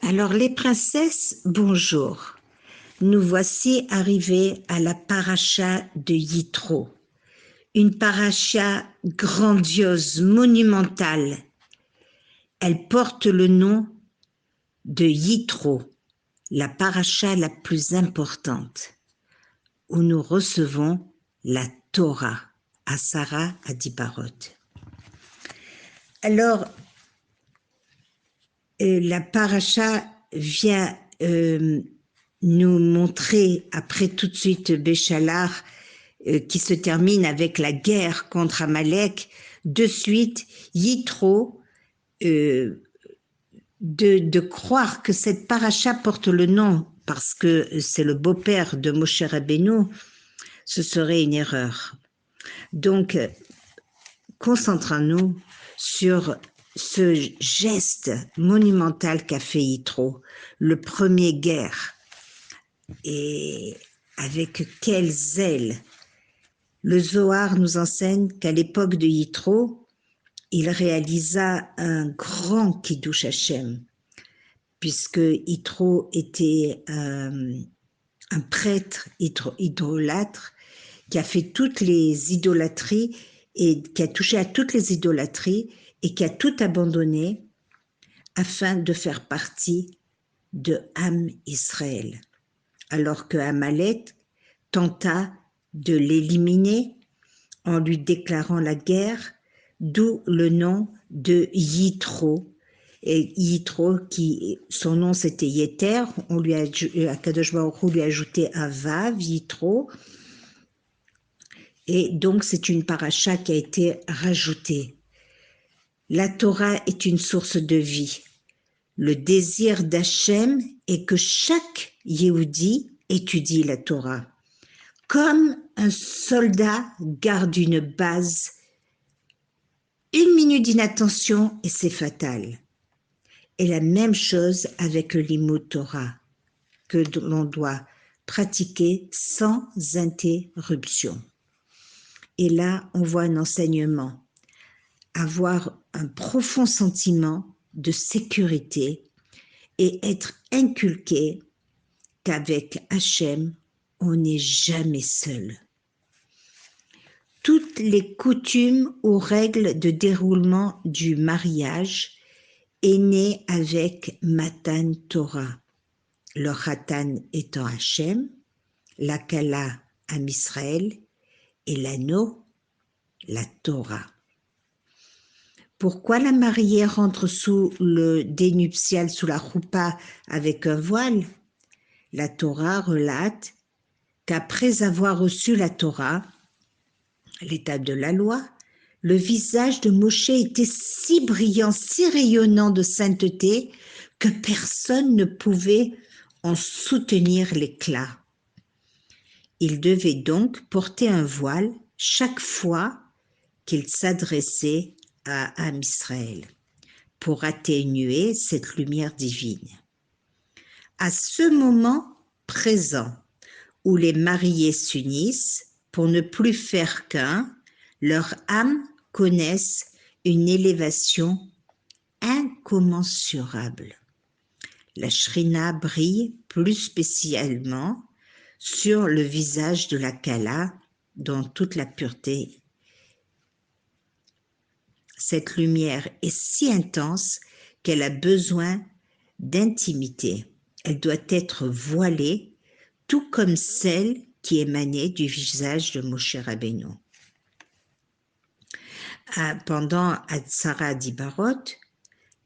Alors les princesses, bonjour. Nous voici arrivés à la paracha de Yitro. Une paracha grandiose, monumentale. Elle porte le nom de Yitro, la paracha la plus importante, où nous recevons la Torah, Asara Adibarot. Alors, la paracha vient nous montrer, après tout de suite Béchalar, qui se termine avec la guerre contre Amalek, de suite Yitro, de croire que cette paracha porte le nom parce que c'est le beau-père de Moshe Rabbeinu, ce serait une erreur. Donc, concentrons-nous sur ce geste monumental qu'a fait Yitro, le premier guerre, et avec quel zèle. Le Zohar nous enseigne qu'à l'époque de Yitro, il réalisa un grand Kiddush Hashem, puisque Yitro était un prêtre idolâtre qui a fait toutes les idolâtries et qui a touché à toutes les idolâtries et qui a tout abandonné afin de faire partie de Am Israël. Alors que Amalek tenta de l'éliminer en lui déclarant la guerre, d'où le nom de Yitro. Et Yitro, son nom c'était Yeter, Akadosh Baruch Hu lui a ajouté un Vav, Yitro, et donc c'est une paracha qui a été rajoutée. La Torah est une source de vie. Le désir d'Hachem est que chaque Yehudi étudie la Torah. Comme un soldat garde une base, une minute d'inattention et c'est fatal. Et la même chose avec le Limud Torah, que l'on doit pratiquer sans interruption. Et là, on voit un enseignement, avoir un profond sentiment de sécurité et être inculqué qu'avec Hachem, on n'est jamais seul. Toutes les coutumes ou règles de déroulement du mariage est née avec Matan Torah, le Khatan étant Hachem, la Kala Am Israël et l'anneau, la Torah. Pourquoi la mariée rentre sous le dénuptial, sous la roupa avec un voile? La Torah relate qu'après avoir reçu la Torah, l'état de la loi, le visage de Moshe était si brillant, si rayonnant de sainteté que personne ne pouvait en soutenir l'éclat. Il devait donc porter un voile chaque fois qu'il s'adressait à Am Israël pour atténuer cette lumière divine. À ce moment présent où les mariés s'unissent pour ne plus faire qu'un, leurs âmes connaissent une élévation incommensurable. La Shrina brille plus spécialement sur le visage de la Kala dans toute la pureté. Cette lumière est si intense qu'elle a besoin d'intimité. Elle doit être voilée, tout comme celle qui émanait du visage de Moshe Rabbeinu. Pendant Asara Dibarot,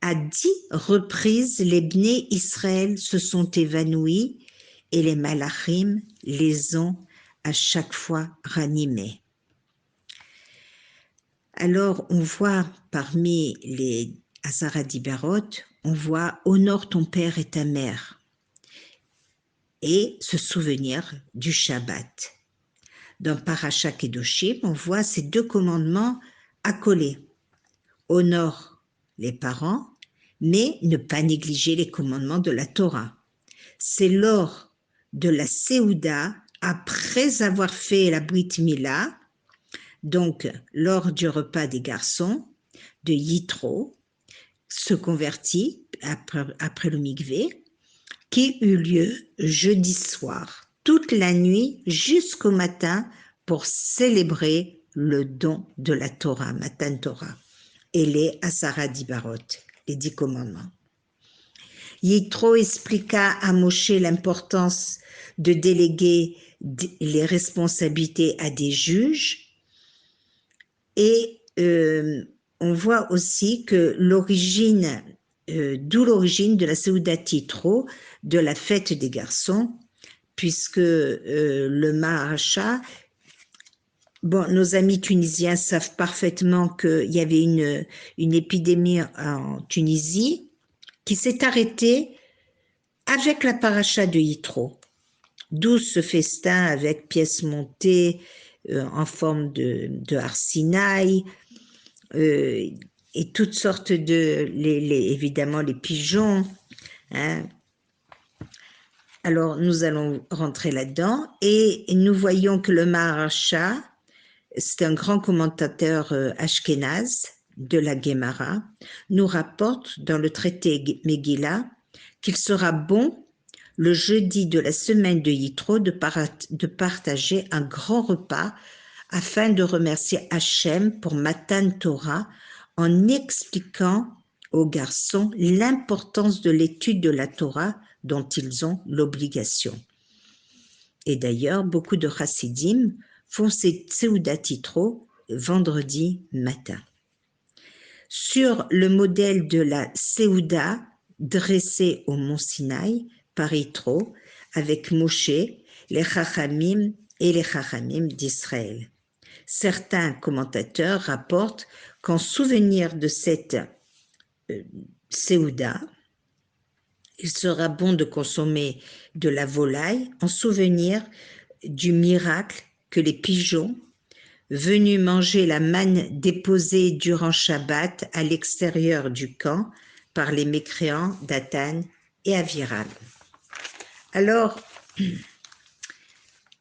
à 10 reprises, les Bnei Israël se sont évanouis et les Malachim les ont à chaque fois ranimés. Alors, on voit parmi les Asara Dibarot, on voit « Honore ton père et ta mère » et se souvenir du Shabbat. Dans Parashat Kedoshim, on voit ces deux commandements accolés. Honore les parents, mais ne pas négliger les commandements de la Torah. C'est lors de la Séouda, après avoir fait la Brit Mila, donc lors du repas des garçons, de Yitro, se convertit, après le mikvé, qui eut lieu jeudi soir, toute la nuit jusqu'au matin pour célébrer le don de la Torah, Matan Torah, et les Asara Dibarot, les 10 commandements. Yitro expliqua à Moshe l'importance de déléguer les responsabilités à des juges et on voit aussi que d'où l'origine de la Seudat Yitro, de la fête des garçons, puisque le Maharacha, bon, nos amis tunisiens savent parfaitement qu'il y avait une épidémie en Tunisie qui s'est arrêtée avec la paracha de Yitro, d'où ce festin avec pièces montées en forme de Arsinaï, et toutes sortes de, évidemment les pigeons, hein. Alors nous allons rentrer là-dedans et nous voyons que le Maharacha, c'est un grand commentateur ashkénaze de la Guémara, nous rapporte dans le traité Megillah qu'il sera bon le jeudi de la semaine de Yitro de partager un grand repas afin de remercier Hachem pour Matan Torah en expliquant aux garçons l'importance de l'étude de la Torah dont ils ont l'obligation. Et d'ailleurs, beaucoup de chassidim font ces Seudat Yitro vendredi matin. Sur le modèle de la Seuda dressée au mont Sinaï par Yitro avec Moshe, les Chachamim et les Chachamim d'Israël. Certains commentateurs rapportent qu'en souvenir de cette Seuda, il sera bon de consommer de la volaille en souvenir du miracle que les pigeons, venus manger la manne déposée durant Shabbat à l'extérieur du camp par les mécréants Datan et Aviram. Alors,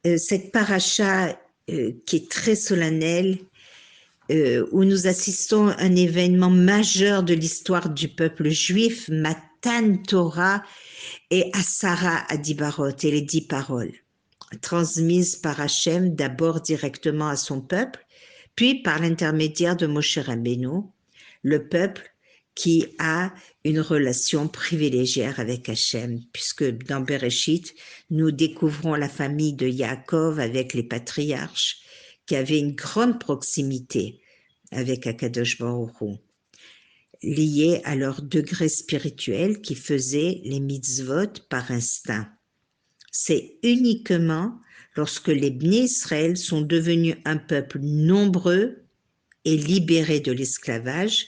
cette paracha qui est très solennelle, où nous assistons à un événement majeur de l'histoire du peuple juif, Matan Torah et Asara Adibarot, et les 10 paroles, transmises par Hachem d'abord directement à son peuple, puis par l'intermédiaire de Moshe Rabbeinu, le peuple qui a une relation privilégiée avec Hachem, puisque dans Bereshit, nous découvrons la famille de Yaakov avec les patriarches, qui avaient une grande proximité avec Akadosh Baruch Hu, liée à leur degré spirituel qui faisait les mitzvot par instinct. C'est uniquement lorsque les Bnei Israël sont devenus un peuple nombreux et libérés de l'esclavage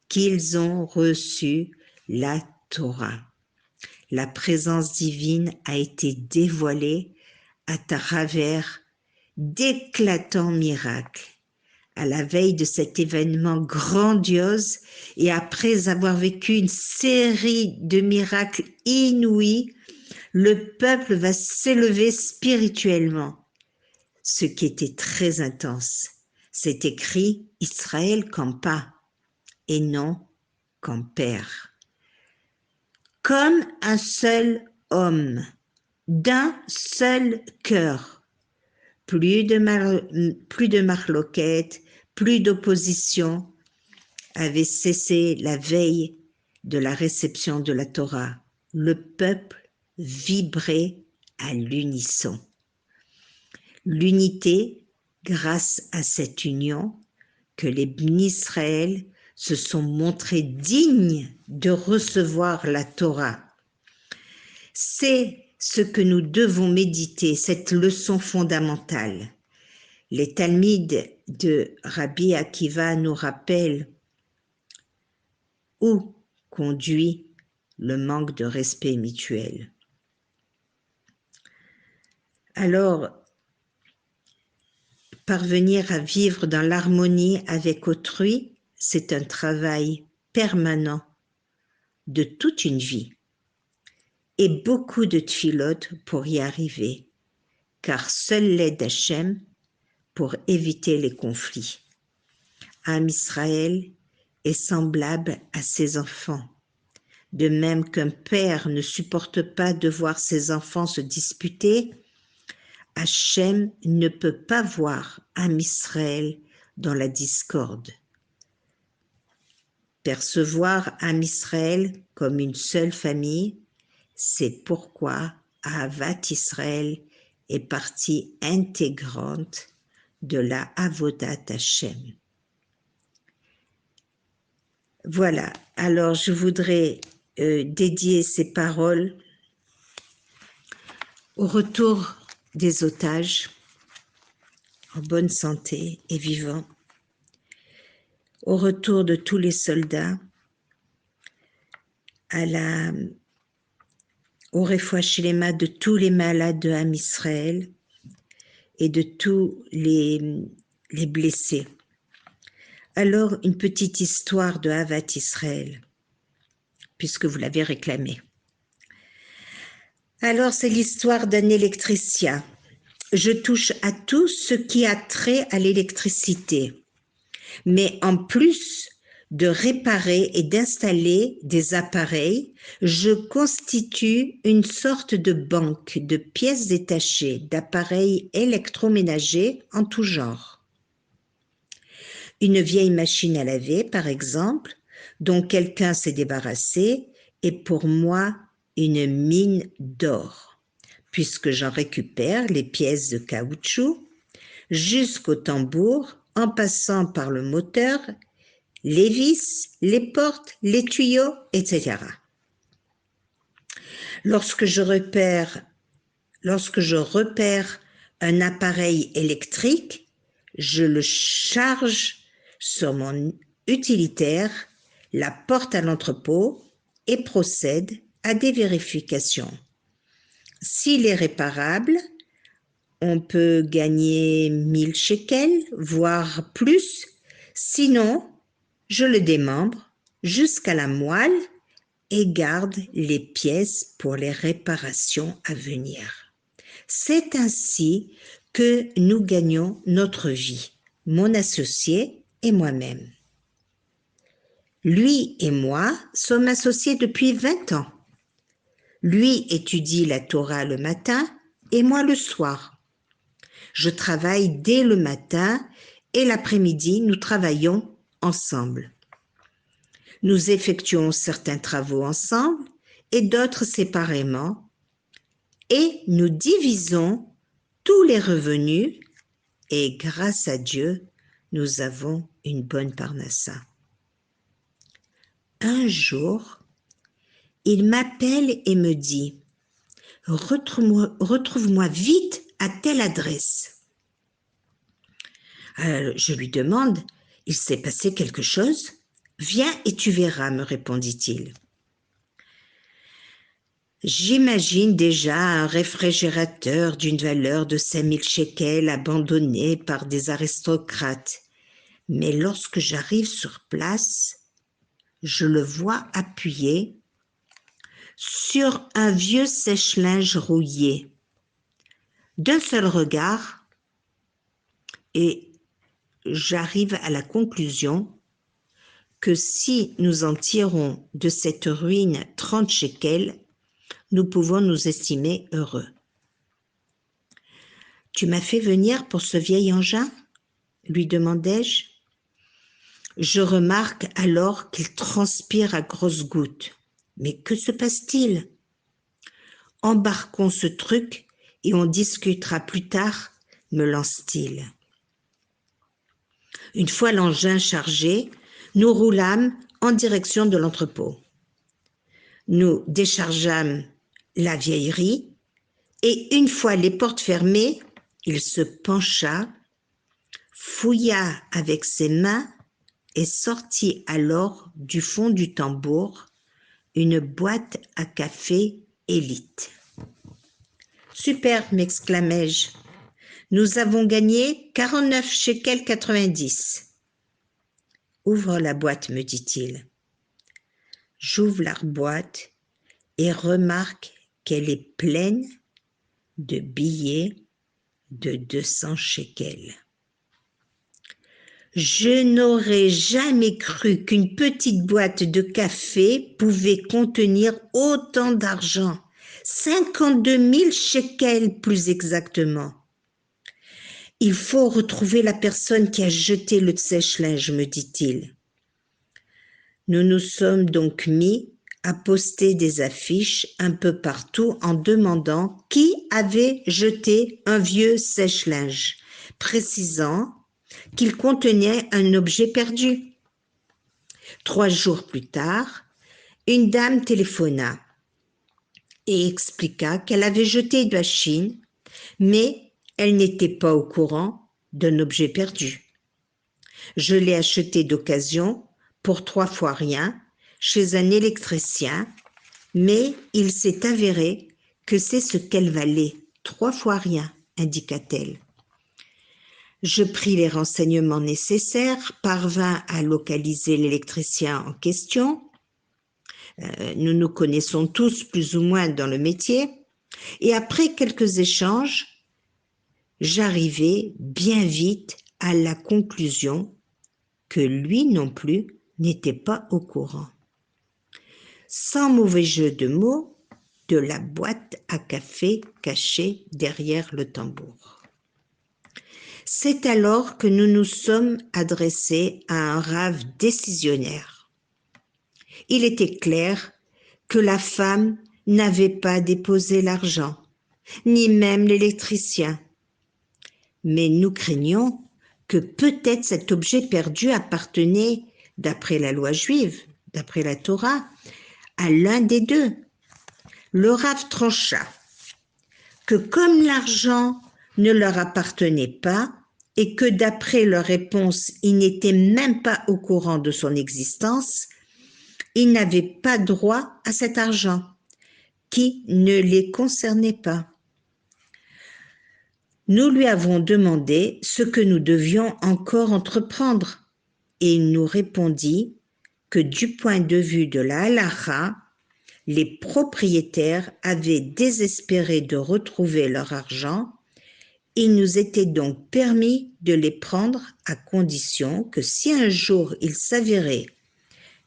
qu'ils ont reçu la Torah. La présence divine a été dévoilée à travers d'éclatants miracles. À la veille de cet événement grandiose et après avoir vécu une série de miracles inouïs, le peuple va s'élever spirituellement, ce qui était très intense. C'est écrit « Israël campa » et non « campère ». Comme un seul homme, d'un seul cœur. Plus de marloquettes, plus d'opposition avait cessé la veille de la réception de la Torah. Le peuple vibrait à l'unisson. L'unité, grâce à cette union, que les Bnei Israël se sont montrés dignes de recevoir la Torah. C'est ce que nous devons méditer, cette leçon fondamentale. Les Talmides de Rabbi Akiva nous rappellent où conduit le manque de respect mutuel. Alors, parvenir à vivre dans l'harmonie avec autrui, c'est un travail permanent de toute une vie et beaucoup de tfilotes pour y arriver, car seule l'aide d'Hachem pour éviter les conflits. Am Israël est semblable à ses enfants. De même qu'un père ne supporte pas de voir ses enfants se disputer, Hachem ne peut pas voir Am Israël dans la discorde. Percevoir Am Israël comme une seule famille, c'est pourquoi Ahavat Israël est partie intégrante de la Avodat Hachem. Voilà, alors je voudrais dédier ces paroles au retour des otages en bonne santé et vivants, au retour de tous les soldats, au Refoua Shlema de tous les malades de Am Israël et de tous les blessés. Alors, une petite histoire de Ahavat Israël, puisque vous l'avez réclamé. Alors, c'est l'histoire d'un électricien. Je touche à tout ce qui a trait à l'électricité, mais en plus de réparer et d'installer des appareils, je constitue une sorte de banque de pièces détachées d'appareils électroménagers en tout genre. Une vieille machine à laver, par exemple, dont quelqu'un s'est débarrassé, est pour moi une mine d'or, puisque j'en récupère les pièces de caoutchouc jusqu'au tambour, en passant par le moteur, les vis, les portes, les tuyaux, etc. Lorsque je repère un appareil électrique, je le charge sur mon utilitaire, la porte à l'entrepôt et procède à des vérifications. S'il est réparable, on peut gagner 1000 shekels, voire plus. Sinon, je le démembre jusqu'à la moelle et garde les pièces pour les réparations à venir. C'est ainsi que nous gagnons notre vie, mon associé et moi-même. Lui et moi sommes associés depuis 20 ans. Lui étudie la Torah le matin et moi le soir. Je travaille dès le matin et l'après-midi, nous travaillons ensemble. Nous effectuons certains travaux ensemble et d'autres séparément et nous divisons tous les revenus et grâce à Dieu, nous avons une bonne parnassa. Un jour, il m'appelle et me dit « Retrouve-moi vite à telle adresse ». Je lui demande « Il s'est passé quelque chose ?»« Viens et tu verras », me répondit-il. J'imagine déjà un réfrigérateur d'une valeur de 5000 shekels abandonné par des aristocrates. Mais lorsque j'arrive sur place, je le vois appuyé sur un vieux sèche-linge rouillé. D'un seul regard, et j'arrive à la conclusion que si nous en tirons de cette ruine 30 shekels, nous pouvons nous estimer heureux. « Tu m'as fait venir pour ce vieil engin ?» lui demandai-je. Je remarque alors qu'il transpire à grosses gouttes. Mais que se passe-t-il? Embarquons ce truc et on discutera plus tard, me lance-t-il. Une fois l'engin chargé, nous roulâmes en direction de l'entrepôt. Nous déchargeâmes la vieillerie et une fois les portes fermées, il se pencha, fouilla avec ses mains et sortit alors du fond du tambour une boîte à café Élite. « Super !» m'exclamai-je. « Nous avons gagné 49 shekels 90. »« Ouvre la boîte, me dit-il. J'ouvre la boîte et remarque qu'elle est pleine de billets de 200 shekels. Je n'aurais jamais cru qu'une petite boîte de café pouvait contenir autant d'argent. 52 000 shekels plus exactement. Il faut retrouver la personne qui a jeté le sèche-linge, me dit-il. Nous nous sommes donc mis à poster des affiches un peu partout en demandant qui avait jeté un vieux sèche-linge, précisant qu'il contenait un objet perdu. 3 jours plus tard, une dame téléphona et expliqua qu'elle avait jeté de la Chine, mais elle n'était pas au courant d'un objet perdu. Je l'ai acheté d'occasion pour 3 fois rien chez un électricien, mais il s'est avéré que c'est ce qu'elle valait, 3 fois rien, indiqua-t-elle. Je pris les renseignements nécessaires, parvins à localiser l'électricien en question. Nous nous connaissons tous plus ou moins dans le métier, et après quelques échanges, j'arrivai bien vite à la conclusion que lui non plus n'était pas au courant. Sans mauvais jeu de mots, de la boîte à café cachée derrière le tambour. C'est alors que nous nous sommes adressés à un rave décisionnaire. Il était clair que la femme n'avait pas déposé l'argent, ni même l'électricien. Mais nous craignons que peut-être cet objet perdu appartenait, d'après la loi juive, d'après la Torah, à l'un des deux. Le Rav trancha que comme l'argent ne leur appartenait pas et que d'après leur réponse, ils n'étaient même pas au courant de son existence, ils n'avaient pas droit à cet argent qui ne les concernait pas. Nous lui avons demandé ce que nous devions encore entreprendre et il nous répondit que du point de vue de la halakha, les propriétaires avaient désespéré de retrouver leur argent. Il nous était donc permis de les prendre à condition que si un jour il s'avérait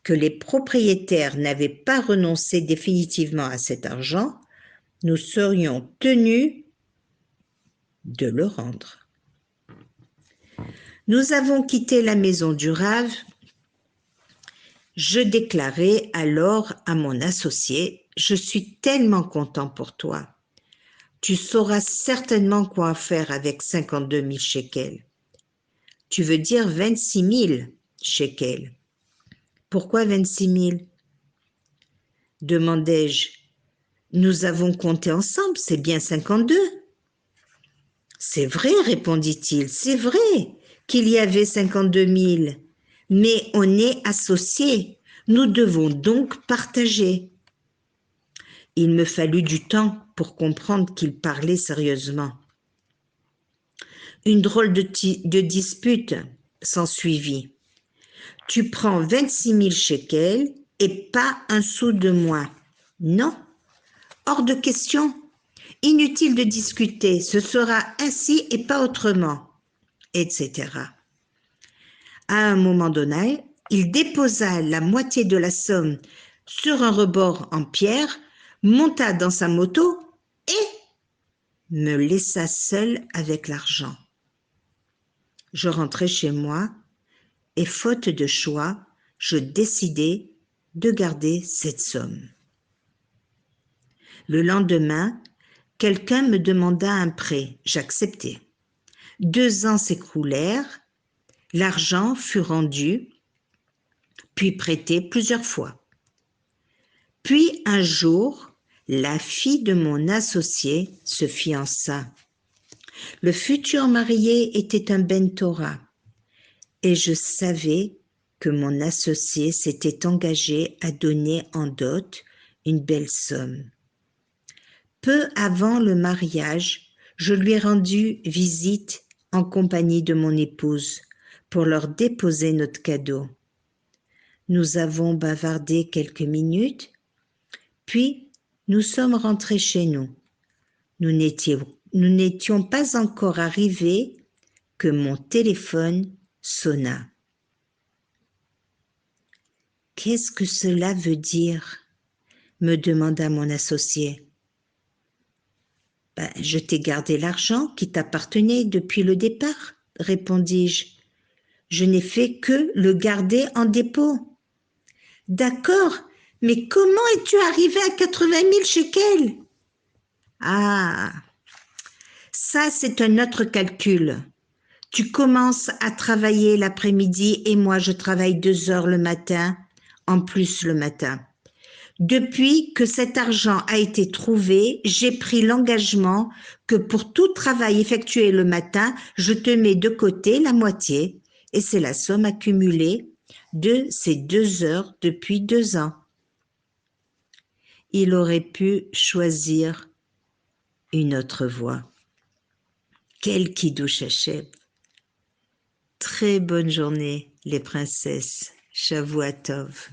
que les propriétaires n'avaient pas renoncé définitivement à cet argent, nous serions tenus de le rendre. Nous avons quitté la maison du Rav. Je déclarai alors à mon associé, « Je suis tellement content pour toi. Tu sauras certainement quoi faire avec 52 000 shekels. Tu veux dire 26 000 shekels. Pourquoi 26 000 ? Demandai-je. Nous avons compté ensemble, c'est bien 52. C'est vrai, répondit-il, c'est vrai qu'il y avait 52 000, mais on est associés. Nous devons donc partager. Il me fallut du temps pour comprendre qu'il parlait sérieusement. Une drôle de dispute s'ensuivit. Tu prends 26 000 shekels et pas un sou de moins. Non, hors de question. Inutile de discuter, ce sera ainsi et pas autrement, etc. À un moment donné, il déposa la moitié de la somme sur un rebord en pierre, monta dans sa moto et me laissa seule avec l'argent. Je rentrai chez moi et faute de choix, je décidai de garder cette somme. Le lendemain, quelqu'un me demanda un prêt, j'acceptai. 2 ans s'écoulèrent, l'argent fut rendu, puis prêté plusieurs fois. Puis un jour, la fille de mon associé se fiança. Le futur marié était un Ben Torah et je savais que mon associé s'était engagé à donner en dot une belle somme. Peu avant le mariage, je lui ai rendu visite en compagnie de mon épouse pour leur déposer notre cadeau. Nous avons bavardé quelques minutes, puis nous sommes rentrés chez nous. Nous n'étions pas encore arrivés que mon téléphone sonna. « Qu'est-ce que cela veut dire ?» me demanda mon associé. « Ben, je t'ai gardé l'argent qui t'appartenait depuis le départ, répondis-je. Je n'ai fait que le garder en dépôt. » D'accord, mais comment es-tu arrivé à 80 000 shekels? Ah, ça c'est un autre calcul. Tu commences à travailler l'après-midi et moi je travaille 2 heures le matin, en plus le matin. Depuis que cet argent a été trouvé, j'ai pris l'engagement que pour tout travail effectué le matin, je te mets de côté la moitié et c'est la somme accumulée de ces 2 heures depuis 2 ans. Il aurait pu choisir une autre voie. Quel Kiddush Hashem! Très bonne journée, les princesses. Shavua Tov.